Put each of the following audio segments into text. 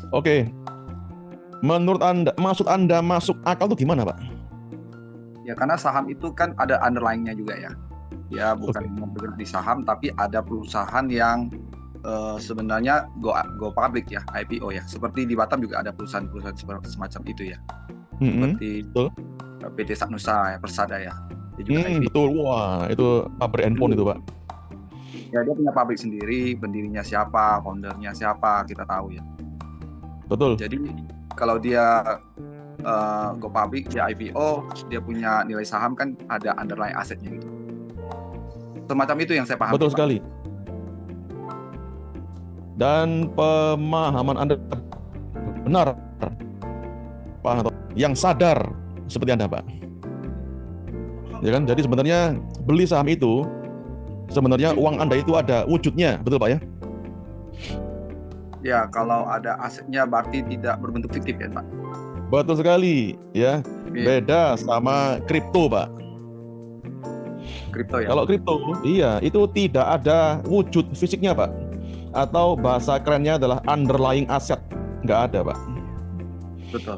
Oke, menurut Anda, maksud Anda masuk akal tuh gimana, Pak? Ya karena saham itu kan ada underlying-nya juga ya. Ya bukan bergerak di saham, tapi ada perusahaan yang sebenarnya go public ya, IPO ya. Seperti di Batam juga ada perusahaan-perusahaan semacam itu ya. Seperti PT Saknusa ya, Persada ya. Dia juga IPO. Betul, wah itu pabrik handphone itu, Pak. Ya dia punya pabrik sendiri, pendirinya siapa, foundernya siapa, kita tahu ya. Betul. Jadi kalau dia go public, dia IPO, dia punya nilai saham kan ada underlying asetnya gitu. Semacam itu yang saya pahami. Betul sekali. Dan pemahaman Anda benar, Pak Hanto, yang sadar seperti Anda, Pak. Ya kan? Jadi sebenarnya beli saham itu sebenarnya uang Anda itu ada wujudnya, betul Pak ya? Ya, kalau ada asetnya berarti tidak berbentuk fiktif ya, Pak. Betul sekali, ya. Beda sama kripto, Pak. Kripto ya. Kalau kripto, iya, itu tidak ada wujud fisiknya, Pak. Atau bahasa kerennya adalah underlying asset, nggak ada, Pak. Betul.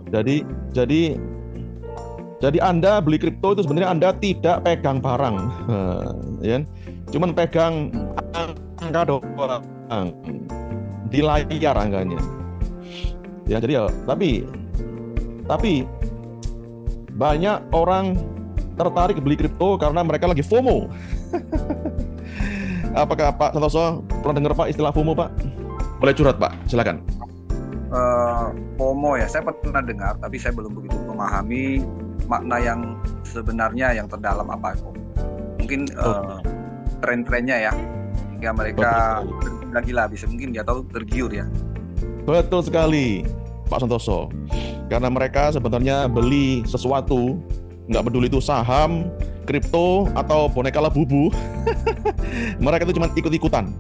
Jadi Anda beli kripto itu sebenarnya Anda tidak pegang barang, ya. Cuman pegang angka doang di layar angkanya. Ya, jadi ya, tapi banyak orang tertarik beli kripto karena mereka lagi FOMO. Apakah Pak Santoso pernah dengar Pak istilah FOMO, Pak? Boleh curhat, Pak, silakan. FOMO ya, saya pernah dengar, tapi saya belum begitu memahami makna yang sebenarnya yang terdalam apa itu. Mungkin tren-trennya ya, hingga mereka gila-gila bisa mungkin dia tahu tergiur ya. Betul sekali, Pak Santoso. Karena mereka sebenarnya beli sesuatu, nggak peduli itu saham, kripto atau boneka Labubu, mereka itu cuma ikut-ikutan,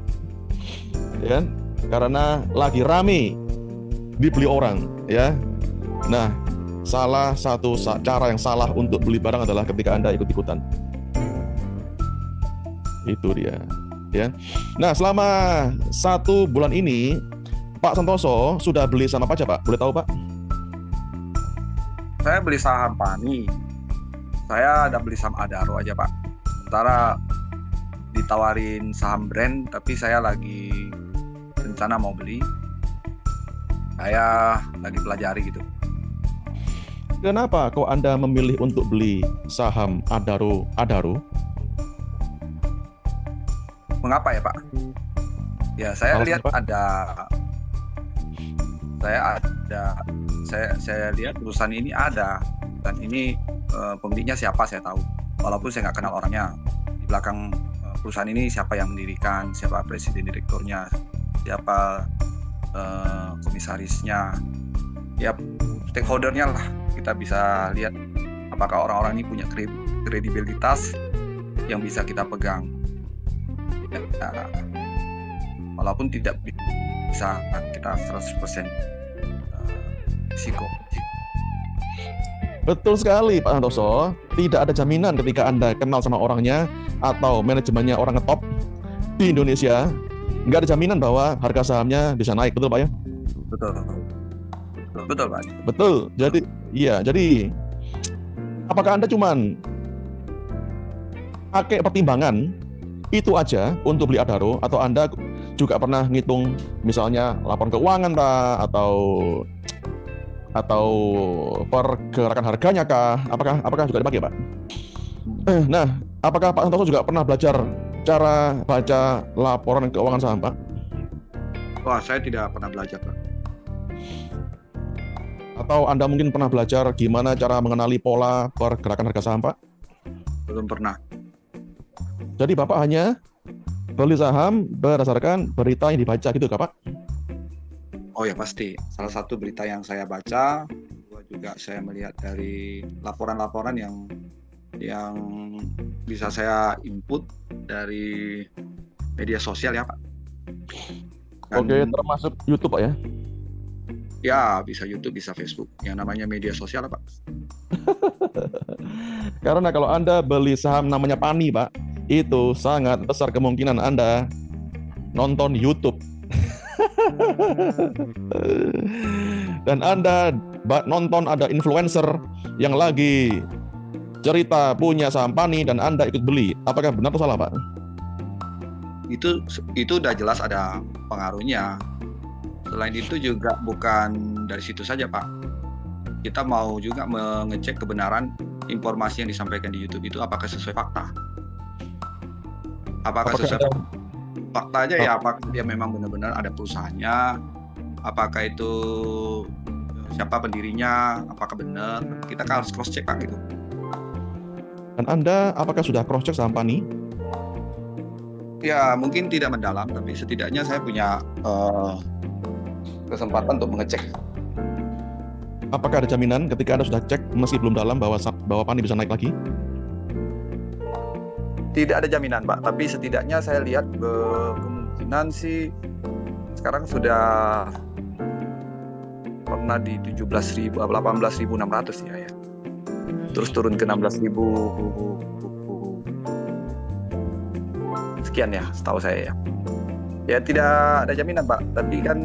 ya, karena lagi rame dibeli orang, ya. Nah, salah satu cara yang salah untuk beli barang adalah ketika Anda ikut-ikutan. Itu dia, ya. Nah, selama 1 bulan ini, Pak Santoso sudah beli saham apa aja, Pak? Boleh tahu, Pak? Saya beli saham Pani. Saya ada beli saham Adaro aja, Pak. Sementara ditawarin saham brand, tapi saya lagi rencana mau beli. Saya lagi pelajari gitu. Kenapa kok Anda memilih untuk beli saham Adaro? Mengapa ya, Pak? Ya, saya lihat saya lihat perusahaan ini ada, dan ini pemiliknya siapa saya tahu, walaupun saya nggak kenal orangnya. Di belakang perusahaan ini siapa yang mendirikan, siapa presiden direkturnya, siapa komisarisnya, ya stakeholdernya lah. Kita bisa lihat apakah orang-orang ini punya kredibilitas yang bisa kita pegang, ya, walaupun tidak bisa kita 100% risiko. Betul sekali, Pak Santoso. Tidak ada jaminan ketika Anda kenal sama orangnya atau manajemennya orang ngetop di Indonesia, nggak ada jaminan bahwa harga sahamnya bisa naik, betul Pak ya? Betul Pak. Betul. Jadi apakah Anda cuman pakai pertimbangan itu aja untuk beli Adaro, atau Anda juga pernah ngitung misalnya laporan keuangan, Pak, atau pergerakan harganya kah? Apakah juga dipakai, Pak? Nah, apakah Pak Santoso juga pernah belajar cara baca laporan keuangan saham, Pak? Wah, saya tidak pernah belajar, Pak. Atau Anda mungkin pernah belajar gimana cara mengenali pola pergerakan harga saham, Pak? Belum pernah. Jadi Bapak hanya beli saham berdasarkan berita yang dibaca gitu, Pak? Oh ya, pasti. Salah satu berita yang saya baca, juga saya melihat dari laporan-laporan yang bisa saya input dari media sosial ya, Pak. Oke, termasuk YouTube, Pak ya? Ya, bisa YouTube, bisa Facebook. Yang namanya media sosial, Pak. Karena kalau Anda beli saham namanya Pani, Pak, itu sangat besar kemungkinan Anda nonton YouTube. Dan Anda nonton ada influencer yang lagi cerita punya saham Pani dan Anda ikut beli. Apakah benar atau salah, Pak? Itu udah jelas ada pengaruhnya. Selain itu juga bukan dari situ saja, Pak. Kita mau juga mengecek kebenaran informasi yang disampaikan di YouTube itu apakah sesuai fakta. Apakah sesuai fakta aja ya, apakah dia memang benar-benar ada perusahaannya, apakah itu siapa pendirinya, apakah benar. Kita kan harus cross check, Pak, gitu. Dan Anda apakah sudah cross check saham Pani? Ya, mungkin tidak mendalam, tapi setidaknya saya punya kesempatan untuk mengecek. Apakah ada jaminan ketika Anda sudah cek meski belum dalam bahwa Pani bisa naik lagi? Tidak ada jaminan, Pak, tapi setidaknya saya lihat kemungkinan sih sekarang sudah pernah di 18.600 ya. Terus turun ke 16.000 sekian ya, setahu saya ya. Ya tidak ada jaminan, Pak, tapi kan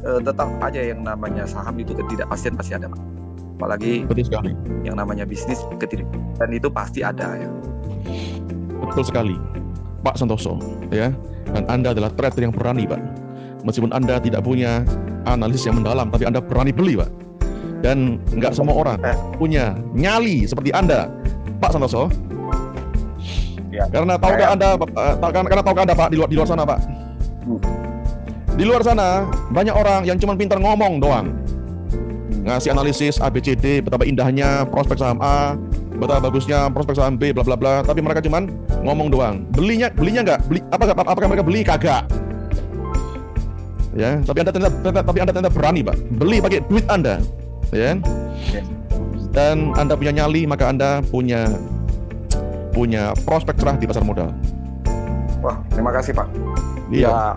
tetap aja yang namanya saham itu ketidakpastian pasti ada, Pak. Apalagi betul sekali. Yang namanya bisnis ketidakpastian itu pasti ada ya. Betul sekali, Pak Santoso, ya. Dan Anda adalah trader yang berani, Pak. Meskipun Anda tidak punya analisis yang mendalam, tapi Anda berani beli, Pak. Dan nggak semua orang punya nyali seperti Anda, Pak Santoso. Ya. Karena tahukah Anda, Pak, di luar sana, Pak? Di luar sana banyak orang yang cuma pintar ngomong doang, ngasih analisis ABCD, betapa indahnya prospek saham A, betapa bagusnya prospek saham B, bla bla bla. Tapi mereka cuma ngomong doang. Belinya nggak? Apakah mereka beli? Kagak. Ya, tapi Anda ternyata berani, Pak, beli pakai duit Anda, ya. Dan Anda punya nyali, maka Anda punya prospek cerah di pasar modal. Wah, terima kasih, Pak. Iya. Ya,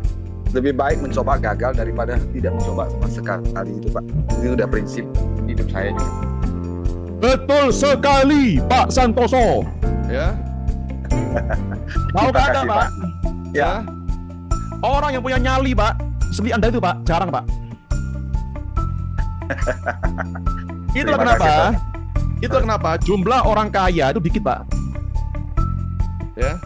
lebih baik mencoba gagal daripada tidak mencoba sama sekali itu, Pak. Ini udah prinsip hidup saya juga. Betul sekali, Pak Santoso. Ya. Tahu kan Anda, Pak? Ya. Orang yang punya nyali, Pak, seperti Anda itu, Pak, jarang, Pak. Itulah kenapa. Itulah kenapa jumlah orang kaya itu dikit, Pak. Ya.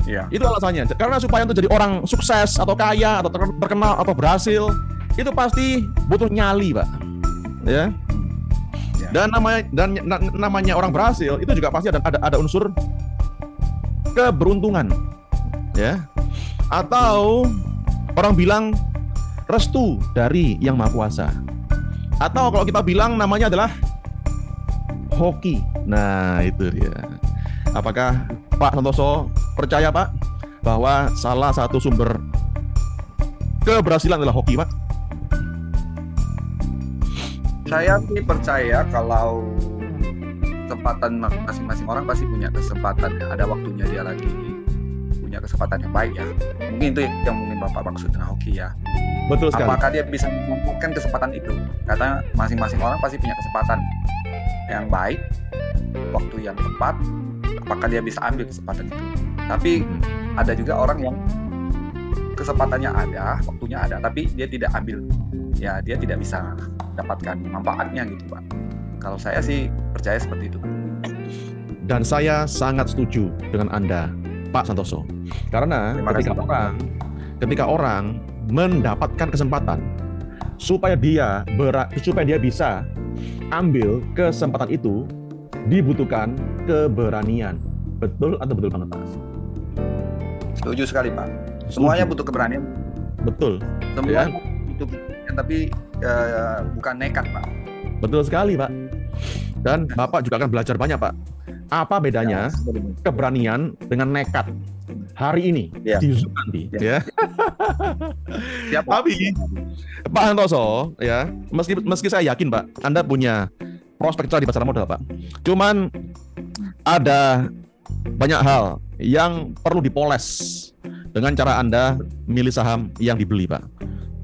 Ya. Itu alasannya. Karena supaya untuk jadi orang sukses atau kaya atau terkenal atau berhasil, itu pasti butuh nyali, Pak. Ya. Dan namanya orang berhasil itu juga pasti ada unsur keberuntungan, ya. Atau orang bilang restu dari Yang Maha Kuasa. Atau kalau kita bilang namanya adalah hoki. Nah, itu dia. Apakah Pak Santoso percaya, Pak, bahwa salah satu sumber keberhasilan adalah hoki, Pak? Saya sih percaya kalau kesempatan masing-masing orang pasti punya kesempatan. Ada waktunya dia lagi punya kesempatan yang baik ya. Mungkin itu yang mungkin Bapak maksud dengan hoki ya. Betul sekali. Apakah dia bisa memanfaatkan kesempatan itu? Karena masing-masing orang pasti punya kesempatan yang baik, waktu yang tepat. Apakah dia bisa ambil kesempatan itu? Tapi ada juga orang yang kesempatannya ada, waktunya ada, tapi dia tidak ambil. Ya, dia tidak bisa dapatkan manfaatnya gitu, Pak. Kalau saya sih percaya seperti itu. Dan saya sangat setuju dengan Anda, Pak Santoso. Karena ketika orang mendapatkan kesempatan supaya dia bisa ambil kesempatan itu, dibutuhkan keberanian. Betul atau betul banget, Pak? Setuju sekali, Pak. Semuanya butuh keberanian. Betul. Semuanya butuh keberanian, tapi bukan nekat, Pak. Betul sekali, Pak. Dan Bapak juga akan belajar banyak, Pak. Apa bedanya keberanian dengan nekat hari ini di Zoom nanti, ya. Tapi Pak Santoso, ya, meski saya yakin, Pak, Anda punya prospek cerah di pasar modal, Pak. Cuman ada banyak hal yang perlu dipoles dengan cara Anda milih saham yang dibeli, Pak.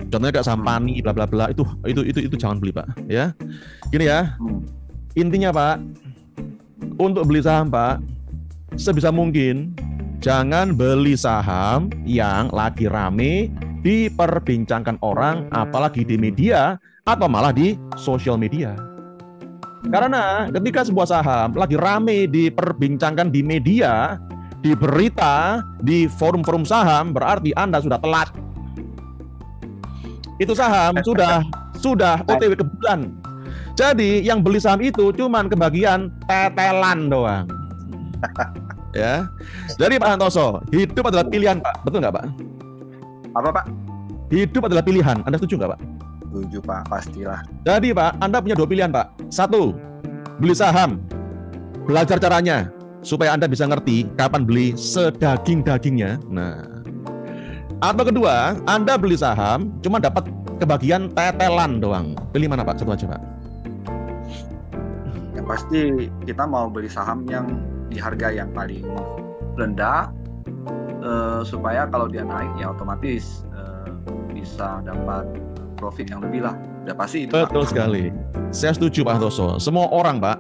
Contohnya kayak saham Pani, bla bla bla, itu jangan beli, Pak. Ya, gini ya. Intinya, Pak, untuk beli saham, Pak, sebisa mungkin jangan beli saham yang lagi rame diperbincangkan orang, apalagi di media atau malah di sosial media. Karena ketika sebuah saham lagi rame diperbincangkan di media, di berita, di forum-forum saham, berarti Anda sudah telat. Itu saham sudah OTW ke bulan. Jadi yang beli saham itu cuman kebagian tetelan doang. Ya. Jadi Pak Santoso, hidup adalah pilihan, Pak. Betul nggak, Pak? Apa, Pak? Hidup adalah pilihan. Anda setuju nggak, Pak? Setuju, Pak. Pastilah. Jadi, Pak, Anda punya 2 pilihan, Pak. 1, beli saham. Belajar caranya supaya Anda bisa ngerti kapan beli sedaging-dagingnya. Nah. Atau kedua, Anda beli saham cuma dapat kebagian tetelan doang. Pilih mana, Pak? Satu aja, Pak. Yang pasti kita mau beli saham yang di harga yang paling rendah, supaya kalau dia naik ya otomatis bisa dapat profit yang lebih lah. Udah pasti itu, Betul Pak. sekali. Saya setuju, Pak Santoso. Semua orang, Pak,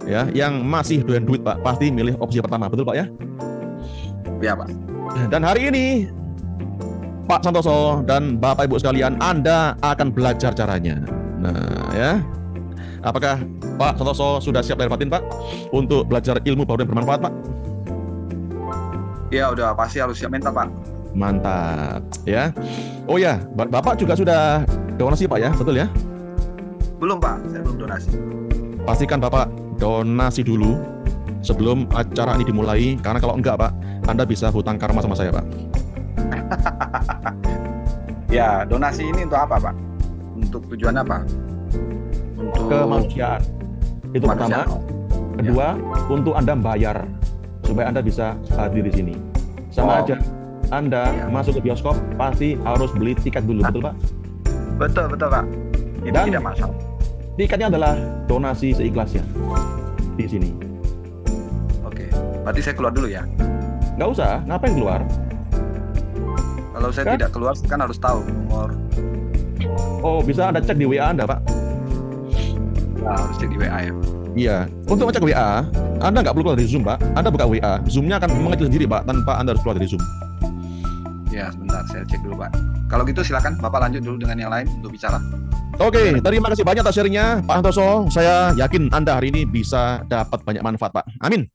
ya, yang masih doyan duit, Pak, pasti milih opsi pertama. Betul, Pak, ya? Ya, Pak. Dan hari ini Pak Santoso dan Bapak Ibu sekalian, Anda akan belajar caranya. Nah, ya. Apakah Pak Santoso sudah siap lahir batin, Pak, untuk belajar ilmu baru yang bermanfaat, Pak? Ya, udah pasti harus siap mental, Pak. Mantap, ya. Oh ya, Bapak juga sudah donasi, Pak, ya? Betul ya? Belum, Pak. Saya belum donasi. Pastikan Bapak donasi dulu sebelum acara ini dimulai, karena kalau enggak, Pak, Anda bisa hutang karma sama saya, Pak. Ya, donasi ini untuk apa, Pak? Untuk tujuan apa? Untuk Kemanusiaan. Itu pertama. kemanusiaan. Kedua, untuk Anda bayar supaya Anda bisa hadir di sini. Sama aja, Anda masuk ke bioskop pasti harus beli tiket dulu, betul, Pak? Betul, Pak. Itu Dan tidak masalah. tiketnya adalah donasi seikhlasnya di sini. Oke. Berarti saya keluar dulu ya. Nggak usah, ngapain keluar? Kalau saya Kan? tidak keluar kan harus tahu nomor. Oh, bisa Anda cek di WA Anda, Pak. Nah, harus cek di WA ya. Iya, untuk ngecek WA, Anda nggak perlu keluar dari Zoom, Pak. Anda buka WA, Zoom-nya akan mengecil sendiri, Pak, tanpa Anda harus keluar dari Zoom. Ya, sebentar saya cek dulu, Pak. Kalau gitu silakan Bapak lanjut dulu dengan yang lain untuk bicara. Oke, terima kasih banyak atas sharingnya, Pak Santoso. Saya yakin Anda hari ini bisa dapat banyak manfaat, Pak. Amin.